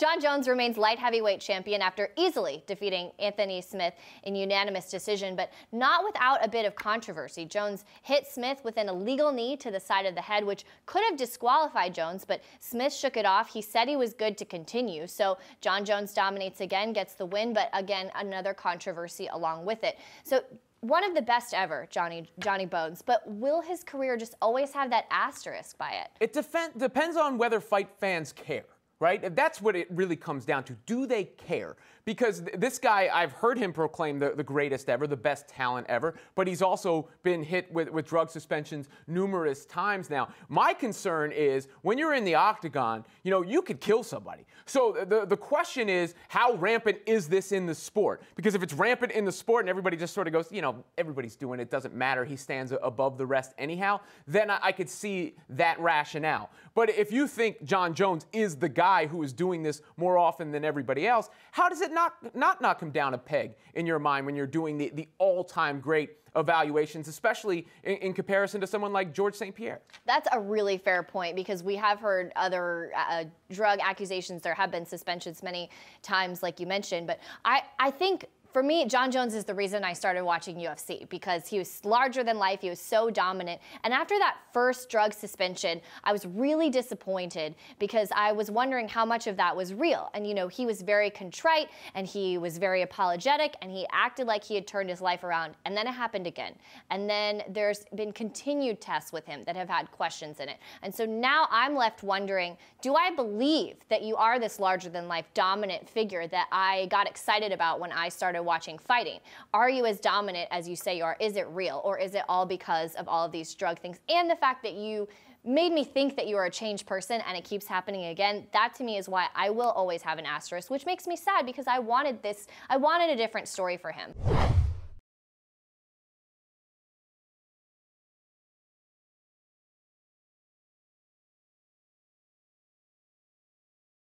Jon Jones remains light heavyweight champion after easily defeating Anthony Smith in unanimous decision, but not without a bit of controversy. Jones hit Smith with an illegal knee to the side of the head, which could have disqualified Jones, but Smith shook it off. He said he was good to continue. So Jon Jones dominates again, gets the win, but again, another controversy along with it. So one of the best ever, Johnny Bones, but will his career just always have that asterisk by it? It depends on whether fight fans care, right? That's what it really comes down to. Do they care? Because this guy, I've heard him proclaim the greatest ever, the best talent ever, but he's also been hit with drug suspensions numerous times now. My concern is when you're in the octagon, you could kill somebody. So the question is, how rampant is this in the sport? Because if it's rampant in the sport and everybody just sort of goes, everybody's doing it, doesn't matter, he stands above the rest anyhow, then I could see that rationale. But if you think Jon Jones is the guy who is doing this more often than everybody else, how does it not knock him down a peg in your mind when you're doing the all-time great evaluations, especially in comparison to someone like George St. Pierre? That's a really fair point, because we have heard other drug accusations. There have been suspensions many times, like you mentioned. But I think, for me, Jon Jones is the reason I started watching UFC, because he was larger than life. He was so dominant. And after that first drug suspension, I was really disappointed, because I was wondering how much of that was real. And, he was very contrite and he was very apologetic and he acted like he had turned his life around. And then it happened again. And then there's been continued tests with him that have had questions in it. And so now I'm left wondering, do I believe that you are this larger than life dominant figure that I got excited about when I started watching fighting? Are you as dominant as you say you are? Is it real? Or is it all because of all of these drug things and the fact that you made me think that you are a changed person and it keeps happening again? That to me is why I will always have an asterisk, which makes me sad, because I wanted a different story for him.